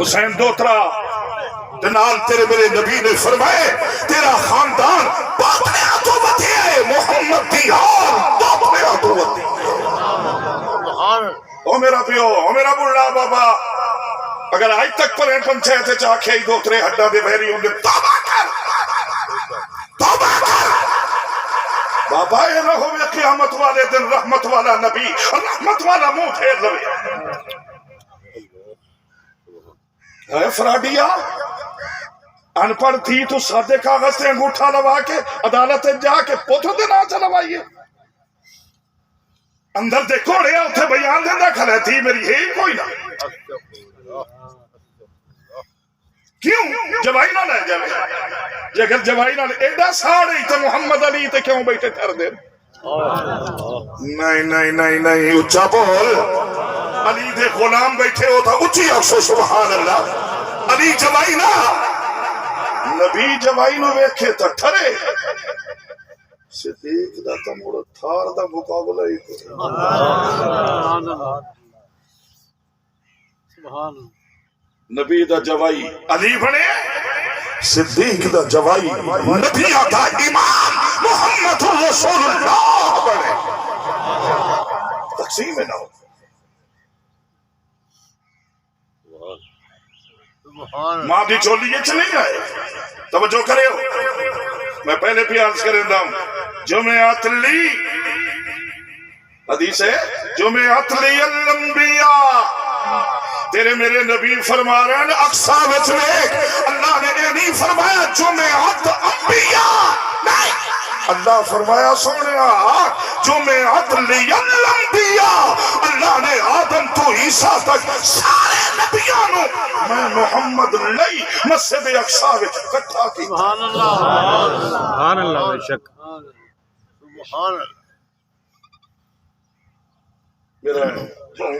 حسین دوترا دنال تیرے میرے نبی نے فرمائے تیرا خاندان پاتریا تو بتے ہے محمد دی آر پاتریا تو بتے او میرا پیو او میرا بڑھا بابا اگر آج تک پلین پنچایت چاہ کھئی دوترے ہڈا دے بہری ہوں گے توبہ کر توبہ کر بابا یہ نہ ہوئے قیامت والے دن رحمت والا نبی رحمت والا منہ پھیر لوے اے فراڈیا ان پڑھ تھی تو سادے کاغذ سے انگوٹھا لوا کے عدالت جا کے پوتر دے نہ چلوائیے اندر دے کوڑے اتھے بیان دیندہ کھلے تھی میری ہے کوئی نہ کیوں جوائی نہ لے جائے یہ اگر جوائی نہ لے ایڈا ساڑی تو محمد علی تے کیوں بیٹھے ٹھر دے نہیں نہیں نہیں نہیں اچھا بول علی دے غلام بیٹھے ہو تھا اچھی اکسو سبحان اللہ علی جوائی نہ نبی جوائی نو ویکھے تا ٹھرے صدیق دا تموڑ تھار دا مقابلہ ہی کو نبی دا جوائی علی بنے صدیق دا جوائی نبی دا امام محمد رسول اللہ بنے تقسیم ہے نہ ماں دی چولی یہ چلیں گئے توجہ کرے ہو میں پہلے بھی عرض کریں ہوں جمعات لی حدیث ہے جمعات لی الانبیاء تیرے میرے نبی فرما رہے ہیں اقصا وچ اللہ نے یہ نہیں فرمایا جمعات انبیاء نہیں اللہ فرمایا سونے جمعات لی الانبیاء اللہ نے آدم تو عیسیٰ تک سارے نبیانوں میں محمد لئی مسجد اقصا وچ اکٹھا کی سبحان اللہ سبحان اللہ بے شک سبحان اللہ میرا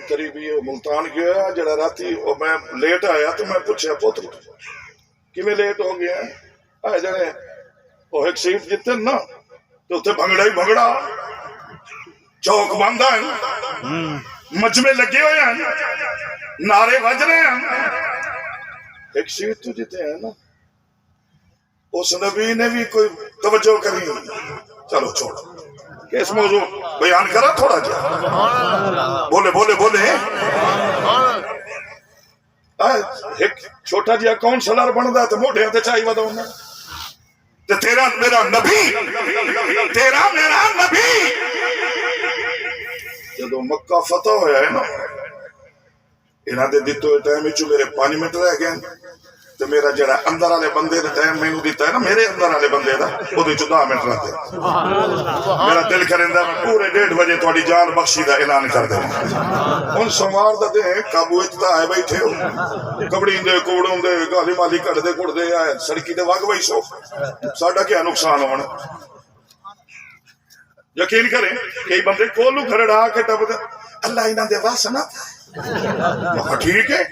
قریبی ملتان گیا جڑا راتی میں لیٹ آیا تو میں پوچھا پوتر کہ میں لیٹ ہو گیا آئے جڑے وہ ایک سیٹ جتے نا تو اتنے بھنگڑا ہی بھنگڑا چوک باندھا ہے مجمع لگے ہوئے ہیں نعرے بج رہے ہیں ایک سیٹ تو جتے ہیں نا اس نبی نے بھی کوئی توجہ کری چلو چھوڑو کہ اس موضوع بیان کرا تھوڑا جا بولے بولے بولے ایک چھوٹا جیا کونسلر بندا تے موٹے تے چاہی وداؤں تے تیرا میرا نبی تیرا میرا نبی جدو مکہ فتح ہویا ہے نا انہاں دے دتو ٹائم وچ میرے 5 منٹ رہ گئے تے میرا جڑا اندر والے بندے دا ٹائم مینوں دیتا ہے نا میرے اندر والے بندے دا او دے 10 منٹ رہتے میرا دل کریندا میں پورے 1:30 بجے تہاڈی جان بخشی دا اعلان کر دے ہن سوار دا دے قابو وچ تا آئے بیٹھے ہو کبڑی دے کوڑوں دے گالی مالی کڈ دے کڑ دے آئے سڑکی تے وگ وئی سو ساڈا کیا نقصان ہونا یقین کریں کئی بندے کولو گھرڑا کے ٹپ دے اللہ انہاں دے واس نہ ٹھیک ہے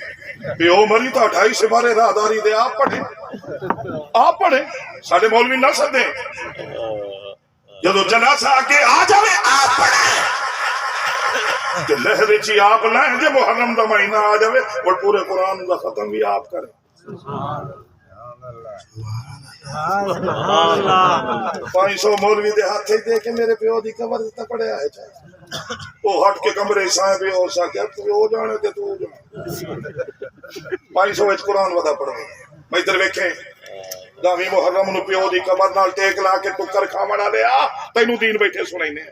پیو مری تو 28 سپارے راہداری دے آپ پڑھے ساڑھے مولوی نہ سدے جدو جنازہ آگے آ جاوے آپ پڑھے کہ لہرے چی آپ لائیں جے محرم دا مہینہ آ جاوے اور پورے قرآن دا ختم بھی آپ کریں 500 مولوی دے ہاتھ ہی دے کے میرے پیو دی قبر تا پڑے آئے چاہے وہ ہٹ کے کمرے سائیں بھی ہو سکیا تو ہو جانے تے تو ہو جانے 500 وچ قرآن ودا پڑھو میں ادھر ویکھیں 10 محرم نو پیو دی قبر نال ٹیک لا کے ٹکر کھاونا دے آ تینوں دین بیٹھے سنائینے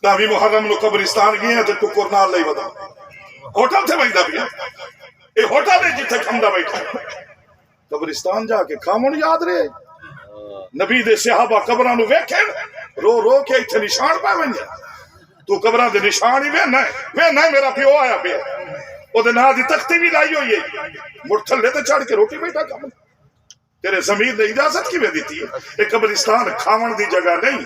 10 محرم نو قبرستان گئے تے ٹکر نال لئی ودا ہوٹل تھے ویندا پیا اے ہوٹل ہے جتھے کھندا بیٹھا قبرستان جا کے کھامن یاد رہے نبی دے صحابہ قبراں نو ویکھن رو رو کے ایتھے نشان پا ونجے تو قبراں دے نشان ہی وے نہ میرا پیو آیا پیا او دے نال دی تختی بھی لائی ہوئی ہے مڑ تھلے تے چڑھ کے روٹی بیٹھا کھاون تیرے ضمیر نے اجازت کیویں دتی ہے اے قبرستان کھاون دی جگہ نہیں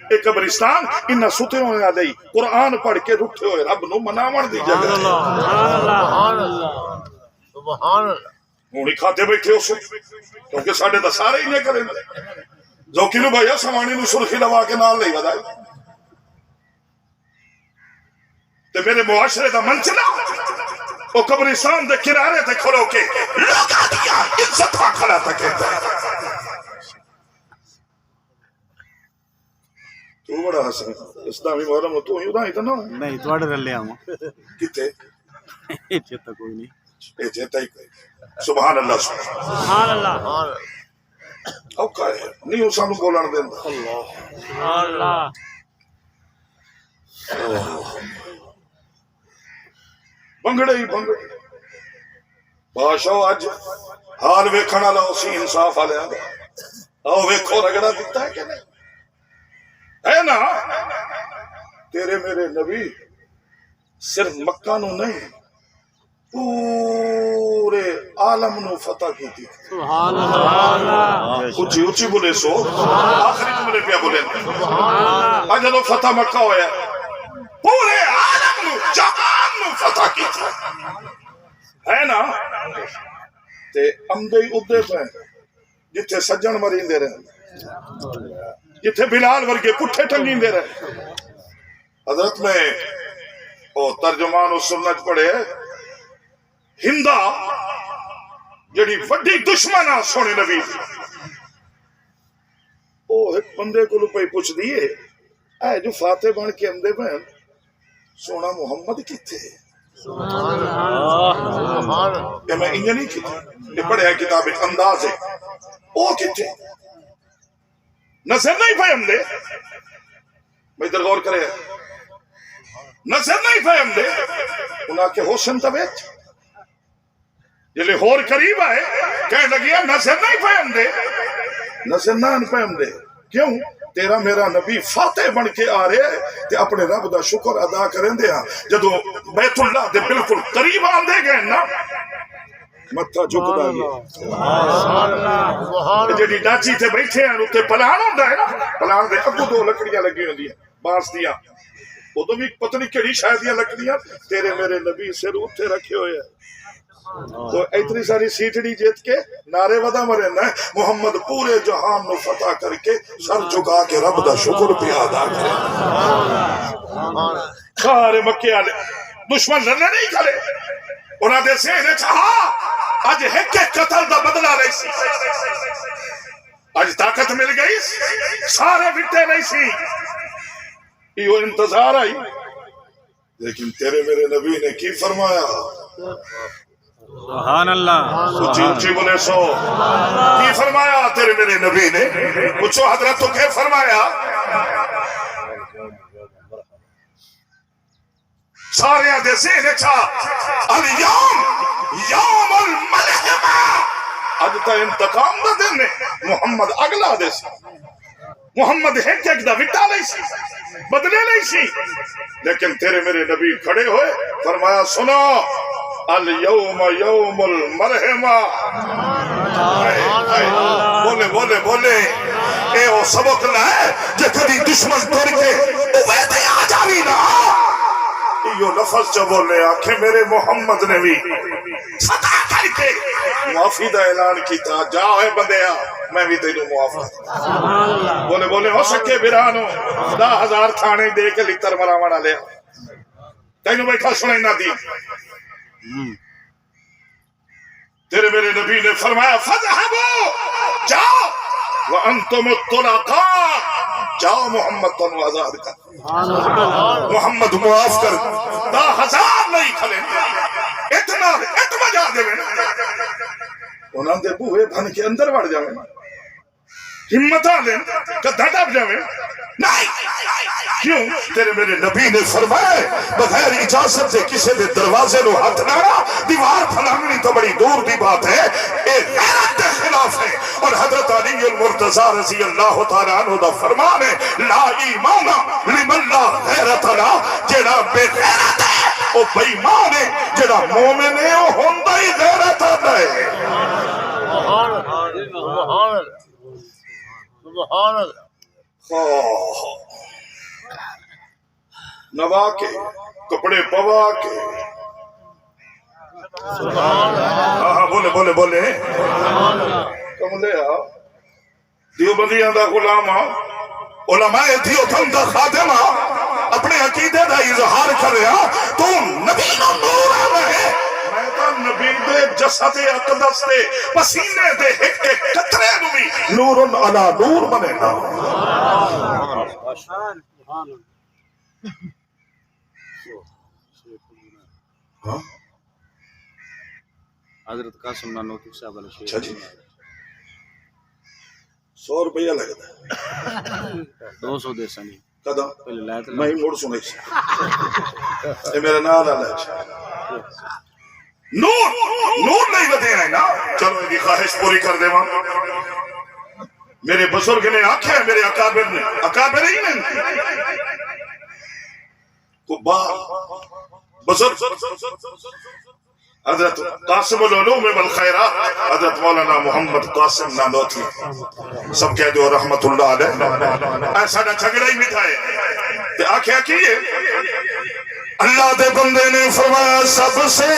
اے قبرستان انہاں ستے ہوئے علی قرآن پڑھ کے رٹھے ہوئے رب نو مناون دی جگہ سبحان اللہ سبحان اللہ ہونی کھاتے بیٹھے ہو سو کیونکہ ساڑھے دا سارے ہی نہیں کریں زوکی نو بھائیا سوانی نو سرخی لوا کے نال نہیں بدائی تے میرے معاشرے دا منچنا وہ قبرستان دے کنارے تے کھلو کے لوگا دیا عزت پا کھلا تکیتا ہے تو بڑا حسن اسلامی محرم تو ہی ادھائی تا نا نہیں توڑے رلے آما کتے چیتا کوئی نہیں چیتا ہی کوئی سبحان اللہ سبحان اللہ اوکا ہے نہیں ہو سانو بولان دیں اللہ بنگڑے ہی بنگڑے بادشاہ آج حال ویکھنا لاؤ سی انصاف آلے آگے آؤ ویکھو رگڑا دیتا ہے کہ نہیں ہے نا تیرے میرے نبی صرف مکہ نو نہیں پورے عالم نو فتح کی تھی سبحان اللہ اچھی اچھی بولے سو آخری جملے پہ بولے آج جدو فتح مکہ ہویا پورے عالم نو جہان جہان نو فتح کی ہے نا تے امدے ہی ادے پہ جتھے سجن مریندے رہے جتھے بلال ورگے پٹھے ٹنگیندے رہے حضرت میں او ترجمان و سنت پڑھے ہندا جڑی وڈی دشمن آ سونے نبی او ایک بندے کو پہ پوچھ دیے اے جو فاتح بن کے اندے بہن سونا محمد کتے کہ میں انجا نہیں کتے یہ پڑھے ہے کتاب انداز ہے او کتے نظر نہیں پہ اندے میں ادھر غور کرے نظر نہیں پہ اندے انہاں کے حسن طبیعت جلے ہور قریب آئے کہنے لگیا نظر نہیں پہ اندے نظر نہ پہ اندے کیوں تیرا میرا نبی فاتح بن کے آ رہے تے اپنے رب دا شکر ادا کریں دے ہاں جدو بیت اللہ دے بالکل قریب آن دے گئے نا متھا جھک دا گیا جڑی ڈاچی تے بیٹھے ہیں تے پلان ہوندا ہے نا پلان دے اگوں دو لکڑیاں لگی ہوندی ہیں بانس دیاں وہ تو بھی پتہ نہیں کیڑی شاید دیاں لکڑیاں تیرے میرے نبی سر اوتھے رکھے ہوئے ہیں تو اتنی ساری سیٹڑی جیت کے نعرے ودا مرے نا محمد پورے جہان نو فتح کر کے سر جھکا کے رب دا شکر پہ ادا کرے سارے مکے والے دشمن لڑنے نہیں کھڑے انہاں دے سہنے چاہا اج ایک قتل دا بدلہ نہیں سی اج طاقت مل گئی سارے وٹے نہیں سی یہ انتظار آئی لیکن تیرے میرے نبی نے کی فرمایا سبحان اللہ اونچی اونچی بولے سو کی فرمایا تیرے میرے نبی نے پوچھو حضرت تو کیا فرمایا سارے دے ذہن چھا الیوم یوم الملحمہ اج تا انتقام دا دن ہے محمد اگلا دے سی محمد ایک ایک دا وٹا نہیں سی بدلے نہیں سی لیکن تیرے میرے نبی کھڑے ہوئے فرمایا سنو الیوم یوم المرحمہ بولے بولے بولے اے او سبق نہ ہے جے کدی دشمن توڑ کے او ویدے آ جاوی نا یہ لفظ جو بولے آنکھیں میرے محمد نے بھی صدا کر کے معافی دا اعلان کیتا جا ہے بندیا میں بھی تینوں معاف بولے بولے ہو سکے برانو 10,000 تھانے دے کے لکتر مراوانا لیا تینوں بیٹھا سنیں نہ دی تیرے میرے نبی نے فرمایا فَذْهَبُوا جاؤ وَأَنْتُمُ الطُّلَقَاءُ جاؤ محمد تنو آزاد کر محمد معاف کر 10,000 نہیں کھلے اتنا جا دے میں انہاں دے بوہے بھن کے اندر بڑھ جاوے ہمت آ لیں کدھا ڈب جاوے نہیں کیوں تیرے میرے نبی نے فرمایا بغیر اجازت سے کسی دے دروازے نو ہاتھ لانا دیوار پھلانگنی تو بڑی دور دی بات ہے اے غیرت کے خلاف ہے اور حضرت علی المرتضی رضی اللہ تعالیٰ عنہ دا فرمان ہے لا ایمان لمن لا غیرت لا جڑا بے غیرت ہے او بے ایمان ہے جڑا مومن ہے او ہوندہ ہی غیرت آتا ہے سبحان اللہ نوا کے کپڑے پوا کے ہاں بولے بولے بولے کملے دیوبندیاں دا غلام علماء دیوبند دا خادم اپنے عقیدے دا اظہار کر رہا تو نبی نو نور آ رہے میں تو نبی دے جسد اقدس دے پسینے دے ایک ایک قطرے نو بھی نور علی نور بنے گا حضرت قاسم نانوتو صاحب علیہ اچھا جی 100 روپیہ لگتا ہے 200 دے سنی قدم پہلے لائے میں ہی موڑ سنے سے یہ میرا نام اللہ نور نہیں بدے ہیں نا چلو یہ خواہش پوری کر دے وہاں میرے بزرگ نے آنکھیں میرے اکابر نے اکابر ہی نہیں بزرگ حضرت قاسم العلوم والخیرات حضرت مولانا محمد قاسم نانوتوی سب کہہ دو رحمت اللہ علیہ ایسا نہ جھگڑا ہی مٹھائے تے آنکھیں کیے اللہ دے بندے نے فرمایا سب سے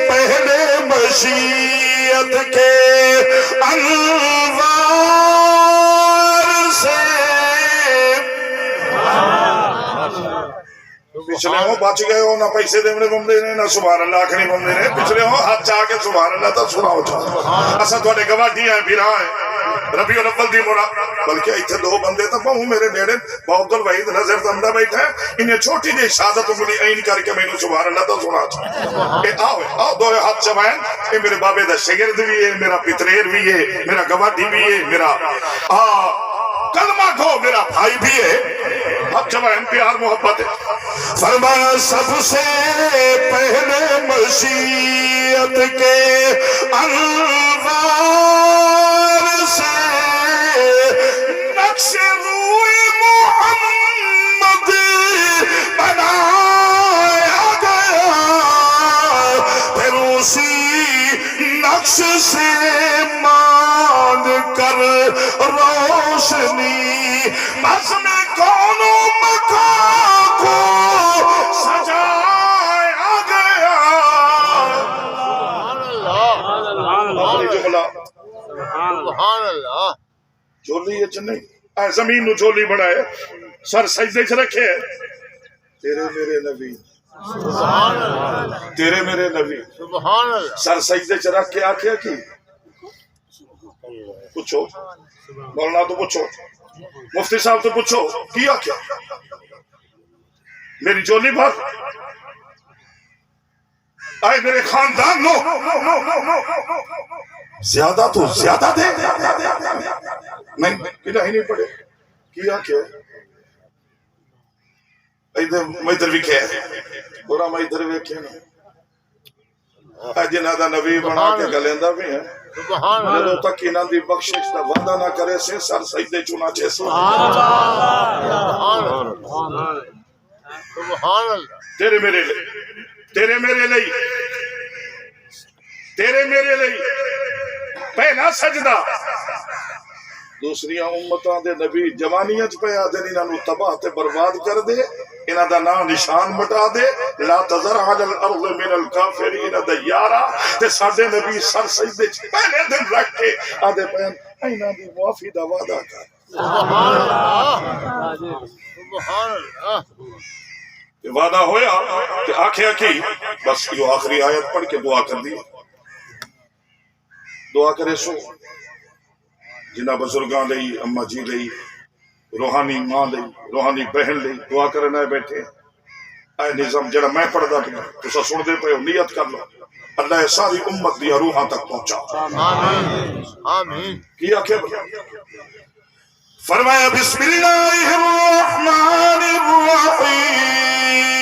پہلے مشیت کے انوار سے پچھلے ہو بچ گئے ہو نہ پیسے دینے بندے نے نہ سبحان اللہ آخری بندے نے پچھلے ہو ہاتھ چاہ کے سبحان اللہ تو سناؤ چاہ اسا تھوڑے گواہی ہیں بھی رہا ہے ربیع الاول دی مرا بلکہ ایتھے دو بندے تو بہو میرے نیڑے بہت الوحید نظر زندہ بیٹھا ہے انہیں چھوٹی جی شہادت ملی این کر کے میں نے سبحان اللہ تو سنا چاہ آؤ دو ہاتھ چوائیں یہ میرے بابے دا شگرد بھی ہے میرا پتریر بھی ہے میرا گواہی بھی ہے میرا کلمہ کھو میرا بھائی بھی ہے ہاتھ چوائیں پیار محبت ہے فرمایا سب سے پہلے مشیت کے انوار سے نقش روئے محمد بنایا گیا پھر اسی نقش سے مان کر روشنی بزم کونوں مکان کو سجایا گیا سبحان اللہ جھولی ہے چنئی زمین نو جھولی بڑھائے سر سجدے چ رکھے تیرے میرے نبی تیرے میرے نبی سبحان اللہ سر سجدے چ رکھ کے آکھیا کی پوچھو مولانا تو پوچھو مفتی صاحب تو پوچھو کی آکھیا میری جھولی بھر آئے میرے خاندان نو زیادہ تو زیادہ دے نہیں کدھا ہی نہیں پڑے کیا کیا میں ادھر بھی کیا ہے برا میں ادھر بھی کیا نا جنہ دا نبی بنا کے گلیندہ بھی ہے سبحان اللہ جدو تک انہاں دی بخشش دا وعدہ نہ کرے سے سر سجدے چنا چھے سبحان اللہ تیرے میرے لئے تیرے میرے لئے تیرے میرے لئے پہلا سجدہ دوسریاں امتاں دے نبی جوانیت پہ آدھے انہاں نو تباہ تے برباد کر دے انہاں دا نام نشان مٹا دے لا تذر علی الارض من الکافرین دیارا تے ساڈے نبی سر سجدے پہلے دن رکھ کے آدھے پہن انہاں دی معافی دا وعدہ کر سبحان اللہ سبحان اللہ وعدہ ہویا کہ آنکھیں کی بس یہ آخری آیت پڑھ کے دعا کر دی دعا کرے سو جنہ بزرگاں لئی اما جی لئی روحانی ماں لئی روحانی بہن لئی دعا کرنا بیٹھے اے نظام جڑا میں پڑھ دا پیا تسا سن دے پے نیت کر لو اللہ ساری امت دی روحاں تک پہنچا آمین آمین کیا کہ فرمایا بسم اللہ الرحمن الرحیم